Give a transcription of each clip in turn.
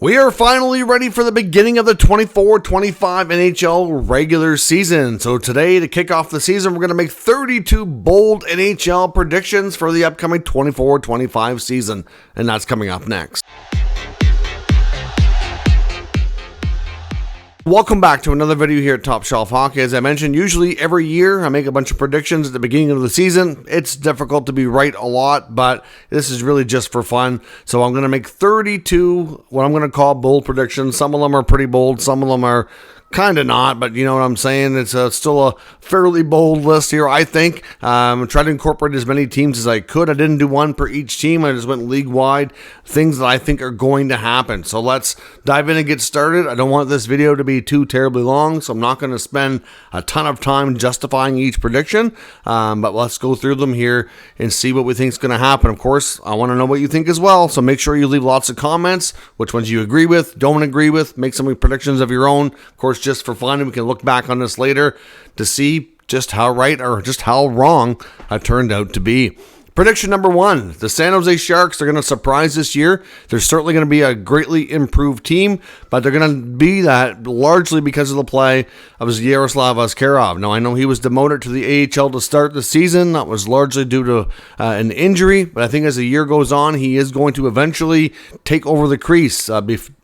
We are finally ready for the beginning of the 24-25 NHL regular season. So today, to kick off the season, we're going to make 32 bold NHL predictions for the upcoming 24-25 season. And that's coming up next. Welcome back to another video here at Top Shelf Hockey. As I mentioned, usually every year I make a bunch of predictions at the beginning of the season. It's difficult to be right a lot, but this is really just for fun. So I'm going to make 32, what I'm going to call bold predictions. Some of them are pretty bold. Some of them are kind of not, but you know what I'm saying? It's still a fairly bold list here, I think. Try to incorporate as many teams as I could. I didn't do one per each team. I just went league-wide. Things that I think are going to happen. So let's dive in and get started. I don't want this video to be too terribly long, so I'm not going to spend a ton of time justifying each prediction. But let's go through them here and see what we think is going to happen. Of course, I want to know what you think as well, so make sure you leave lots of comments, which ones you agree with, don't agree with, make some predictions of your own. Of course, just for fun, and we can look back on this later to see just how right or just how wrong I turned out to be. Prediction number one, the San Jose Sharks are going to surprise this year. They're certainly going to be a greatly improved team, but they're going to be that largely because of the play of Yaroslav Askarov. Now, I know he was demoted to the AHL to start the season. That was largely due to an injury, but I think as the year goes on, he is going to eventually take over the crease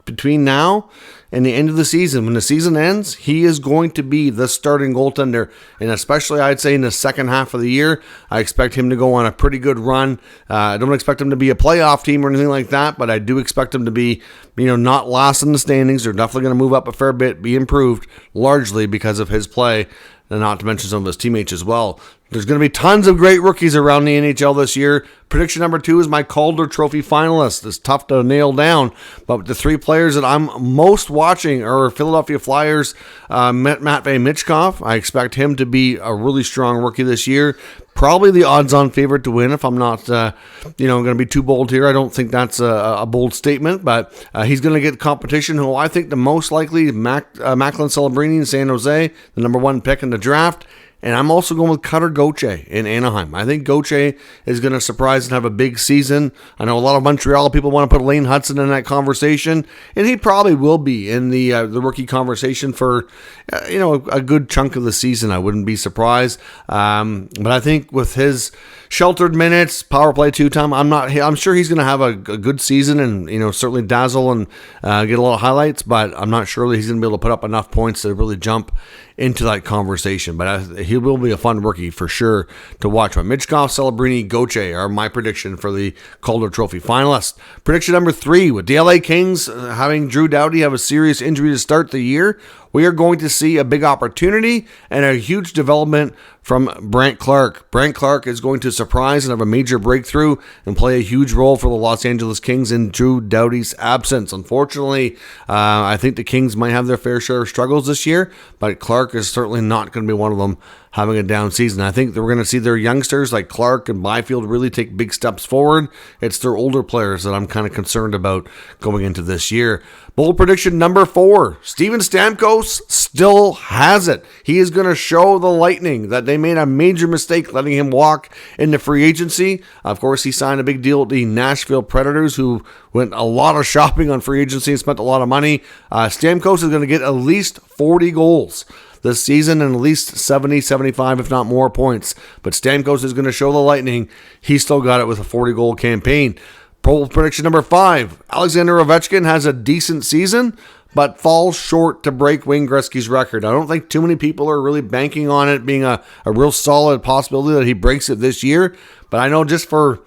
between now and the end of the season. When the season ends, he is going to be the starting goaltender, and especially I'd say in the second half of the year, I expect him to go on a pretty good run. I don't expect him to be a playoff team or anything like that, but I do expect him to be, not last in the standings. They're definitely going to move up a fair bit, be improved, largely because of his play, and not to mention some of his teammates as well. There's going to be tons of great rookies around the NHL this year. Prediction number two is my Calder Trophy finalist. It's tough to nail down, but the three players that I'm most watching are Philadelphia Flyers, Matvei Michkov. I expect him to be a really strong rookie this year. Probably the odds-on favorite to win if I'm not, going to be too bold here. I don't think that's a bold statement, but he's going to get competition. Who I think the most likely, Macklin Celebrini in San Jose, the number one pick in the draft. And I'm also going with Cutter Gauthier in Anaheim. I think Gauthier is going to surprise and have a big season. I know a lot of Montreal people want to put Lane Hudson in that conversation, and he probably will be in the rookie conversation for a good chunk of the season. I wouldn't be surprised. But I think with his sheltered minutes, power play two-time, I'm sure he's going to have a good season and certainly dazzle and get a lot of highlights. But I'm not sure that he's going to be able to put up enough points to really jump into that conversation. But he will be a fun rookie for sure to watch. But Michkov, Celebrini, Gauthier are my prediction for the Calder Trophy finalists. Prediction number three, with the LA Kings having Drew Doughty have a serious injury to start the year, we are going to see a big opportunity and a huge development from Brandt Clarke. Brandt Clarke is going to surprise and have a major breakthrough and play a huge role for the Los Angeles Kings in Drew Doughty's absence. Unfortunately, I think the Kings might have their fair share of struggles this year, but Clarke is certainly not going to be one of them having a down season. I think that we're going to see their youngsters like Clarke and Byfield really take big steps forward. It's their older players that I'm kind of concerned about going into this year. Bold prediction number four, Steven Stamkos still has it. He is going to show the Lightning that they made a major mistake letting him walk into free agency. Of course, he signed a big deal with the Nashville Predators, who went a lot of shopping on free agency and spent a lot of money. Stamkos is going to get at least 40 goals this season and at least 70, 75, if not more points. But Stamkos is going to show the Lightning he still got it with a 40-goal campaign. Bold prediction number five, Alexander Ovechkin has a decent season, but falls short to break Wayne Gretzky's record. I don't think too many people are really banking on it being a real solid possibility that he breaks it this year. But I know just for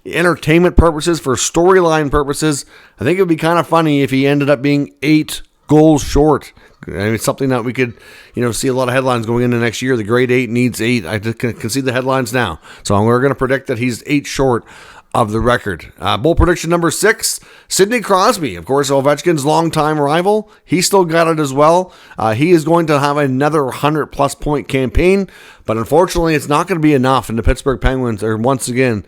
entertainment purposes, for storyline purposes, I think it would be kind of funny if he ended up being 8 goals short. I mean, it's something that we could, see a lot of headlines going into next year. The grade 8 needs 8. I can see the headlines now. So we're going to predict that he's 8 short of the record. Bold prediction number 6, Sidney Crosby. Of course, Ovechkin's longtime rival. He still got it as well. He is going to have another 100-plus point campaign, but unfortunately, it's not going to be enough, and the Pittsburgh Penguins are once again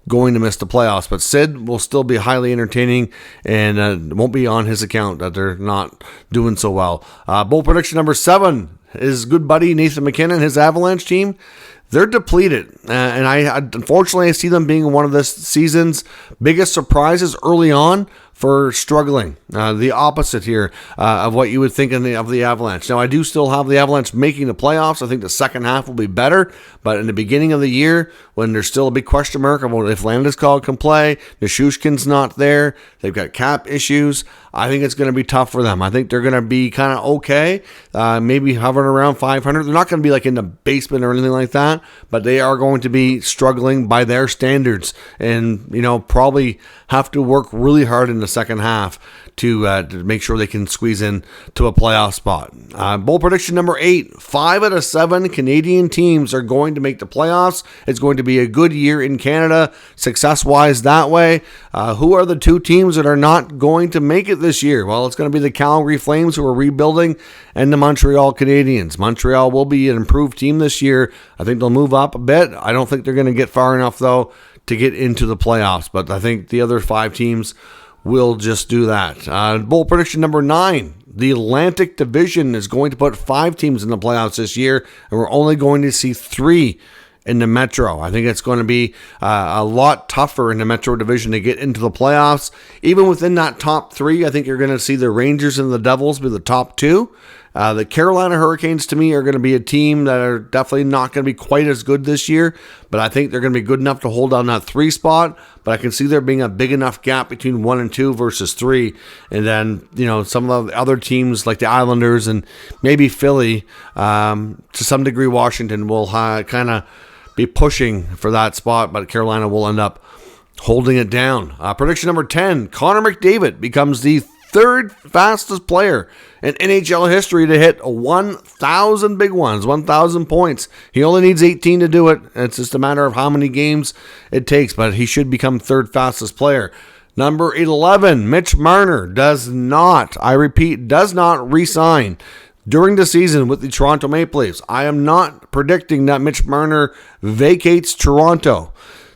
going to miss the playoffs. But Sid will still be highly entertaining, and it won't be on his account that they're not doing so well. Bold prediction number 7, his good buddy Nathan McKinnon, his Avalanche team. They're depleted, and unfortunately I see them being one of this season's biggest surprises early on. for struggling. The opposite here of what you would think of the Avalanche. Now, I do still have the Avalanche making the playoffs. I think the second half will be better, but in the beginning of the year, when there's still a big question mark about if Landeskog can play, Nichushkin's not there, they've got cap issues, I think it's going to be tough for them. I think they're going to be kind of okay, maybe hovering around 500. They're not going to be like in the basement or anything like that, but they are going to be struggling by their standards and, probably have to work really hard in the second half to make sure they can squeeze in to a playoff spot. Bold prediction number 8, 5 out of 7 Canadian teams are going to make the playoffs. It's going to be a good year in Canada, success-wise that way. Who are the 2 teams that are not going to make it this year? Well, it's going to be the Calgary Flames, who are rebuilding, and the Montreal Canadiens. Montreal will be an improved team this year. I think they'll move up a bit. I don't think they're going to get far enough, though, to get into the playoffs, but I think the other 5 teams will just do that. Bold prediction number 9. The Atlantic Division is going to put 5 teams in the playoffs this year, and we're only going to see 3 in the Metro. I think it's going to be a lot tougher in the Metro Division to get into the playoffs. Even within that top 3, I think you're going to see the Rangers and the Devils be the top 2. The Carolina Hurricanes, to me, are going to be a team that are definitely not going to be quite as good this year, but I think they're going to be good enough to hold down that 3 spot, but I can see there being a big enough gap between 1 and 2 versus 3, and then, some of the other teams like the Islanders and maybe Philly, to some degree Washington, will kind of be pushing for that spot, but Carolina will end up holding it down. Prediction number 10, Connor McDavid becomes the 3rd fastest player in NHL history to hit 1,000 big ones, 1,000 points. He only needs 18 to do it. It's just a matter of how many games it takes, but he should become 3rd fastest player. Number 11, Mitch Marner does not re-sign during the season with the Toronto Maple Leafs. I am not predicting that Mitch Marner vacates Toronto.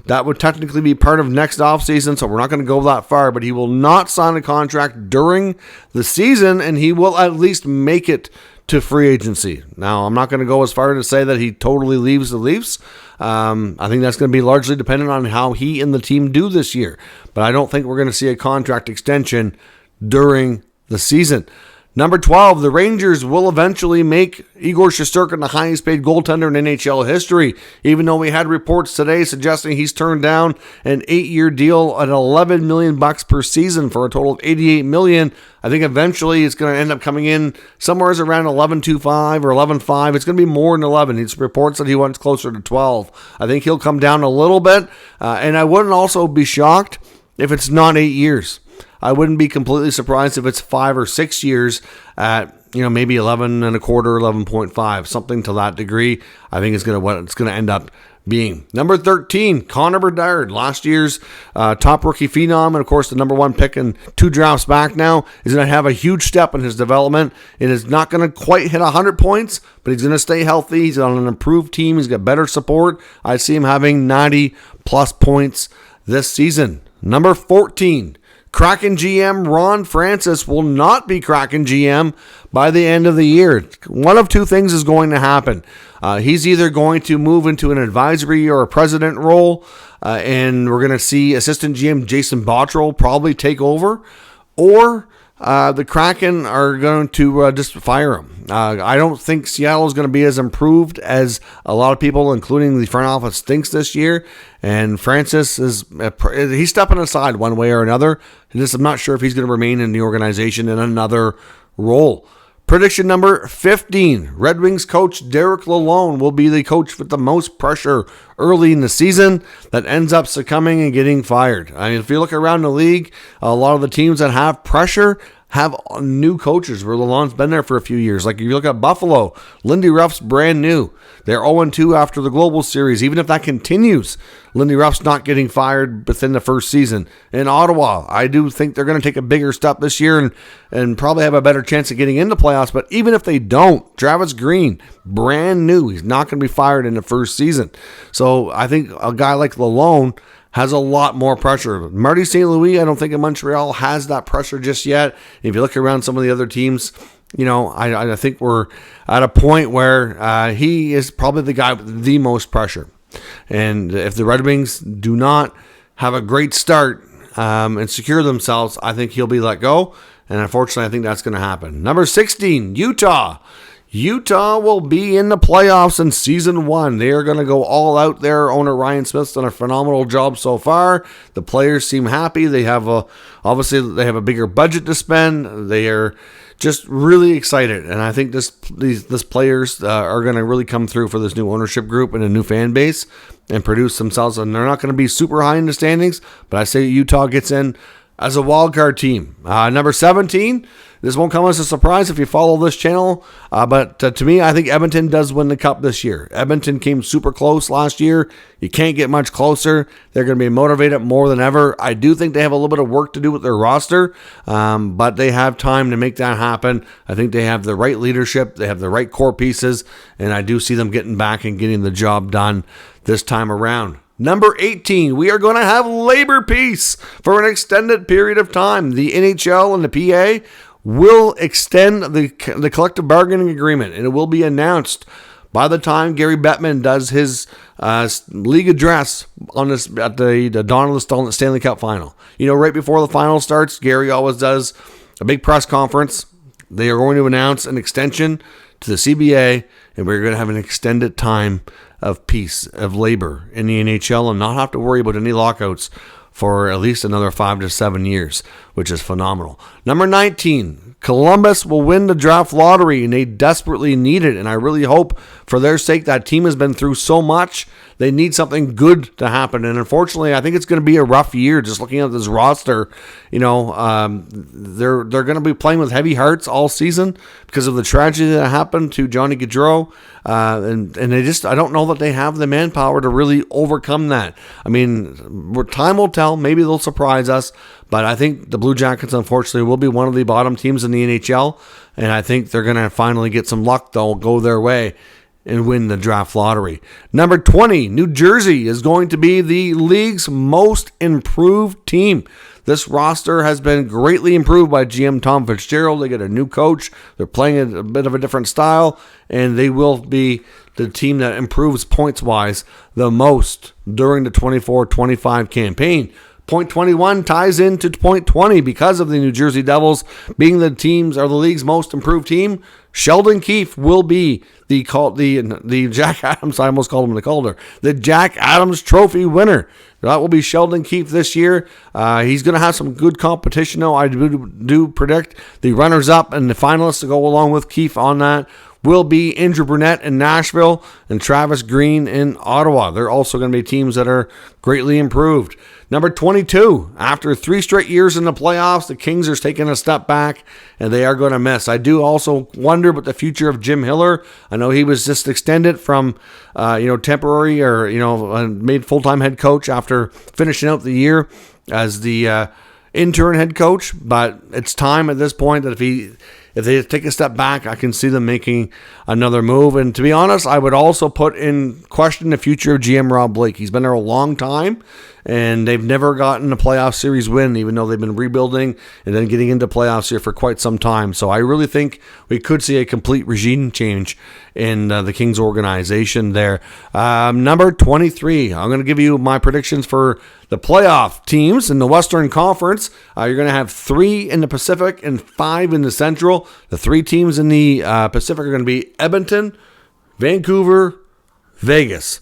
That would technically be part of next offseason, so we're not going to go that far, but he will not sign a contract during the season, and he will at least make it to free agency. Now, I'm not going to go as far to say that he totally leaves the Leafs. I think that's going to be largely dependent on how he and the team do this year, but I don't think we're going to see a contract extension during the season. Number 12, the Rangers will eventually make Igor Shesterkin the highest paid goaltender in NHL history, even though we had reports today suggesting he's turned down an 8-year deal at $11 million per season for a total of $88 million. I think eventually it's going to end up coming in somewhere around 11.25 or 11.5. It's going to be more than 11. It's reports that he wants closer to 12. I think he'll come down a little bit, and I wouldn't also be shocked if it's not 8 years. I wouldn't be completely surprised if it's 5 or 6 years at, maybe 11 and a quarter, 11.5, something to that degree. I think it's what it's going to end up being. Number 13, Connor Bedard, last year's top rookie phenom, and of course the number 1 pick and 2 drafts back now, is going to have a huge step in his development. It is not going to quite hit 100 points, but he's going to stay healthy. He's on an improved team. He's got better support. I see him having 90 plus points this season. Number 14, Kraken GM Ron Francis will not be Kraken GM by the end of the year. One of 2 things is going to happen. He's either going to move into an advisory or a president role, and we're going to see assistant GM Jason Botterill probably take over, or the Kraken are going to just fire him. I don't think Seattle is going to be as improved as a lot of people, including the front office, thinks this year. And Francis he's stepping aside one way or another. I'm not sure if he's going to remain in the organization in another role. Prediction number 15. Red Wings coach Derek Lalonde will be the coach with the most pressure early in the season that ends up succumbing and getting fired. I mean, if you look around the league, a lot of the teams that have pressure have new coaches where Lalonde's been there for a few years. Like if you look at Buffalo, Lindy Ruff's brand new. They're 0-2 after the Global Series. Even if that continues, Lindy Ruff's not getting fired within the first season. In Ottawa, I do think they're going to take a bigger step this year and probably have a better chance of getting into playoffs. But even if they don't, Travis Green, brand new. He's not going to be fired in the first season. So I think a guy like Lalonde has a lot more pressure. Marty St. Louis, I don't think in Montreal has that pressure just yet. If you look around some of the other teams, I think we're at a point where he is probably the guy with the most pressure. And if the Red Wings do not have a great start, and secure themselves, I think he'll be let go. And unfortunately, I think that's going to happen. Number 16, Utah. Utah will be in the playoffs in season 1. They are going to go all out there. Owner Ryan Smith's done a phenomenal job so far. The players seem happy. They have obviously they have a bigger budget to spend. They are just really excited, and I think these players are going to really come through for this new ownership group and a new fan base and produce themselves. And they're not going to be super high in the standings, but I say Utah gets in as a wild card team. Number 17. This won't come as a surprise if you follow this channel, but to me, I think Edmonton does win the cup this year. Edmonton came super close last year. You can't get much closer. They're going to be motivated more than ever. I do think they have a little bit of work to do with their roster, but they have time to make that happen. I think they have the right leadership. They have the right core pieces, and I do see them getting back and getting the job done this time around. Number 18, we are going to have labor peace for an extended period of time. The NHL and the PA will extend the collective bargaining agreement, and it will be announced by the time Gary Bettman does his league address on this at the dawn of the Stanley Cup final. You know, right before the final starts, Gary always does a big press conference. They are going to announce an extension to the CBA, and we're going to have an extended time of peace, of labor in the NHL, and not have to worry about any lockouts for at least another 5 to 7 years, which is phenomenal. Number 19, Columbus will win the draft lottery, and they desperately need it. And I really hope for their sake, that team has been through so much. They need something good to happen. And unfortunately, I think it's going to be a rough year. Just looking at this roster, you know, they're going to be playing with heavy hearts all season because of the tragedy that happened to Johnny Gaudreau. And they just, I don't know that they have the manpower to really overcome that. I mean, time will tell. Maybe they'll surprise us. But I think the Blue Jackets, unfortunately, will be one of the bottom teams in the NHL. And I think they're going to finally get some luck. They'll go their way and win the draft lottery. Number 20, New Jersey is going to be the league's most improved team. This roster has been greatly improved by GM Tom Fitzgerald. They get a new coach. They're playing a bit of a different style, and they will be the team that improves points-wise the most during the 24-25 campaign. Point 21 ties into point 20 because of the New Jersey Devils being the league's most improved team. Sheldon Keefe will be the Jack Adams, I almost called him the Calder, the Jack Adams Trophy winner. That will be Sheldon Keefe this year. He's going to have some good competition, though. I do predict the runners-up and the finalists to go along with Keefe on that will be Andrew Brunette in Nashville and Travis Green in Ottawa. They're also going to be teams that are greatly improved. Number 22, after 3 straight years in the playoffs, the Kings are taking a step back, and they are going to miss. I do also wonder about the future of Jim Hiller. I know he was just extended from, temporary or, made full-time head coach after finishing out the year as the intern head coach. But it's time at this point that if they take a step back, I can see them making another move. And to be honest, I would also put in question the future of GM Rob Blake. He's been there a long time, and they've never gotten a playoff series win, even though they've been rebuilding and then getting into playoffs here for quite some time. So I really think we could see a complete regime change in the Kings organization there. Number 23, I'm going to give you my predictions for the playoff teams in the Western Conference. You're going to have 3 in the Pacific and 5 in the Central. The 3 teams in the Pacific are going to be Edmonton, Vancouver, Vegas.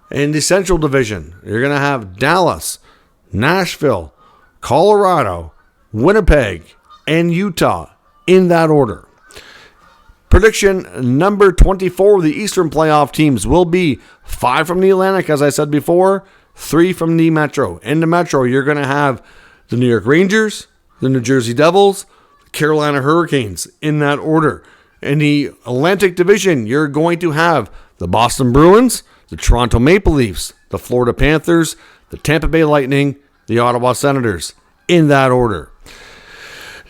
In the Central Division, you're going to have Dallas, Nashville, Colorado, Winnipeg, and Utah in that order. Prediction number 24, the Eastern playoff teams will be 5 from the Atlantic, as I said before, 3 from the Metro. In the Metro, you're going to have the New York Rangers, the New Jersey Devils, the Carolina Hurricanes in that order. In the Atlantic Division, you're going to have the Boston Bruins, the Toronto Maple Leafs, the Florida Panthers, the Tampa Bay Lightning, the Ottawa Senators, in that order.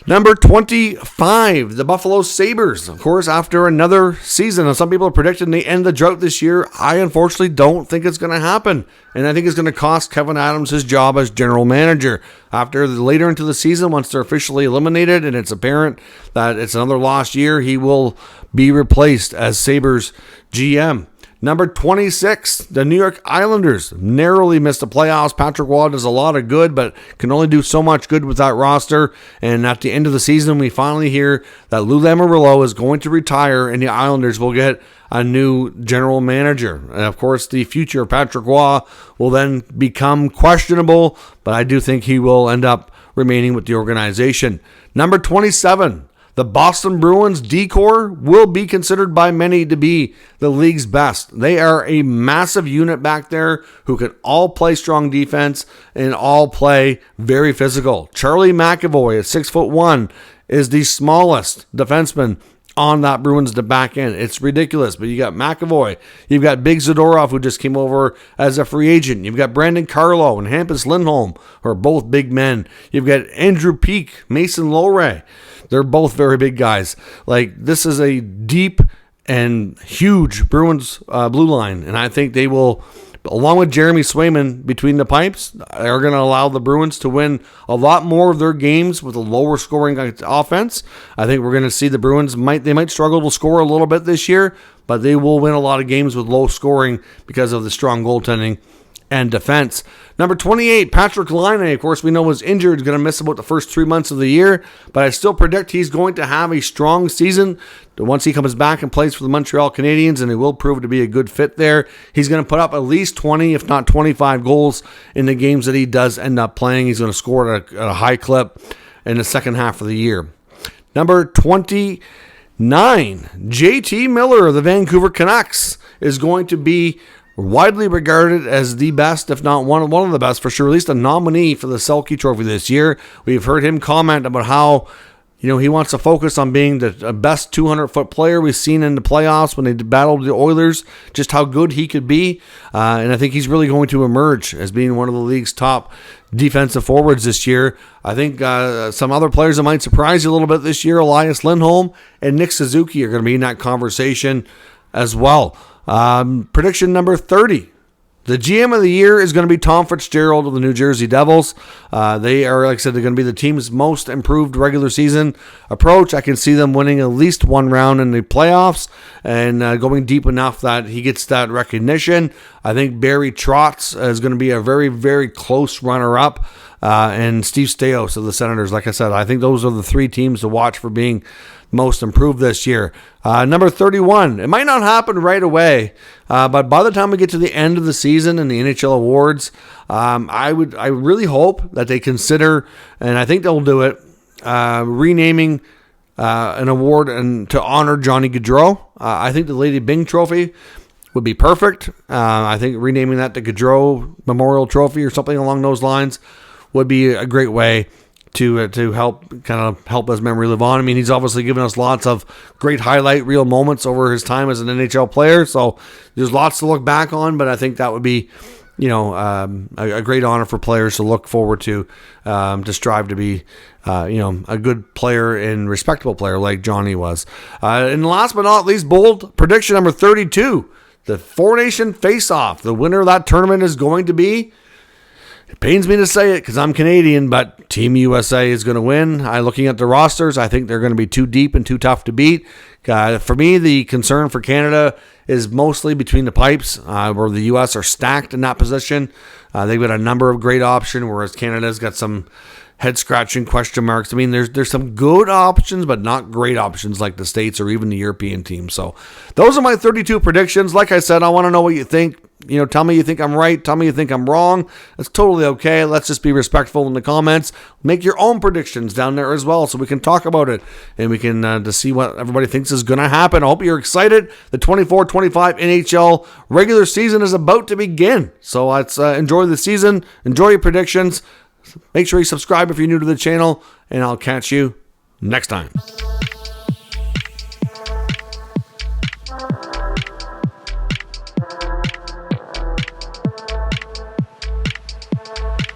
Number 25, the Buffalo Sabres. Of course, after another season, and some people are predicting the end of the drought this year, I unfortunately don't think it's going to happen. And I think it's going to cost Kevin Adams his job as general manager. Later into the season, once they're officially eliminated and it's apparent that it's another lost year, he will be replaced as Sabres GM. Number 26, the New York Islanders narrowly missed the playoffs. Patrick Waugh does a lot of good, but can only do so much good with that roster. And at the end of the season, we finally hear that Lou Lamoriello is going to retire, and the Islanders will get a new general manager. And of course, the future of Patrick Waugh will then become questionable, but I do think he will end up remaining with the organization. Number 27, the Boston Bruins decor will be considered by many to be the league's best. They are a massive unit back there who can all play strong defense and all play very physical. Charlie McAvoy at 6'1" is the smallest defenseman on that Bruins the back end. It's ridiculous, but you got McAvoy. You've got Big Zadorov, who just came over as a free agent. You've got Brandon Carlo and Hampus Lindholm, who are both big men. You've got Andrew Peeke, Mason Lowry. They're both very big guys. Like, this is a deep and huge Bruins blue line, and I think they will, along with Jeremy Swayman between the pipes, are going to allow the Bruins to win a lot more of their games with a lower scoring offense. I think we're going to see the Bruins might struggle to score a little bit this year, but they will win a lot of games with low scoring because of the strong goaltending and defense. Number 28, Patrick Laine, of course, we know was injured, going to miss about the first 3 months of the year, but I still predict he's going to have a strong season once he comes back and plays for the Montreal Canadiens, and he will prove to be a good fit there. He's going to put up at least 20, if not 25 goals in the games that he does end up playing. He's going to score at a high clip in the second half of the year. Number 29, JT Miller of the Vancouver Canucks is going to be widely regarded as the best, if not one of the best for sure, at least a nominee for the Selke Trophy this year. We've heard him comment about how, he wants to focus on being the best 200-foot player we've seen in the playoffs when they battled the Oilers, just how good he could be. And I think he's really going to emerge as being one of the league's top defensive forwards this year. I think some other players that might surprise you a little bit this year, Elias Lindholm and Nick Suzuki, are going to be in that conversation as well. Prediction number 30. The GM of the year is going to be Tom Fitzgerald of the New Jersey Devils. They are, like I said, they're going to be the team's most improved regular season approach. I can see them winning at least one round in the playoffs and going deep enough that he gets that recognition. I think Barry Trotz is going to be a very, very close runner-up. And Steve Stais of the Senators, like I said, I think those are the three teams to watch for being most improved this year. Number 31, it might not happen right away, but by the time we get to the end of the season and the NHL awards, I really hope that they consider, and I think they'll do it, renaming an award and to honor Johnny Gaudreau. I think the Lady Byng Trophy would be perfect. I think renaming that the Gaudreau Memorial Trophy or something along those lines would be a great way to help his memory live on. I mean, he's obviously given us lots of great highlight reel moments over his time as an NHL player, so there's lots to look back on, but I think that would be, a great honor for players to look forward to strive to be, a good player and respectable player like Johnny was. And last but not least, bold prediction number 32, the Four Nation Face-Off. The winner of that tournament is going to be, it pains me to say it because I'm Canadian, but Team USA is going to win. Looking at the rosters, I think they're going to be too deep and too tough to beat. For me, the concern for Canada is mostly between the pipes, where the U.S. are stacked in that position. They've got a number of great options, whereas Canada's got some head-scratching question marks. I mean, there's some good options, but not great options like the States or even the European team. So those are my 32 predictions. Like I said, I want to know what you think. Tell me you think I'm right. Tell me you think I'm wrong. That's totally okay. Let's just be respectful in the comments. Make your own predictions down there as well so we can talk about it and we can to see what everybody thinks is going to happen. I hope you're excited. The 24-25 NHL regular season is about to begin. So let's enjoy the season. Enjoy your predictions. Make sure you subscribe if you're new to the channel, and I'll catch you next time.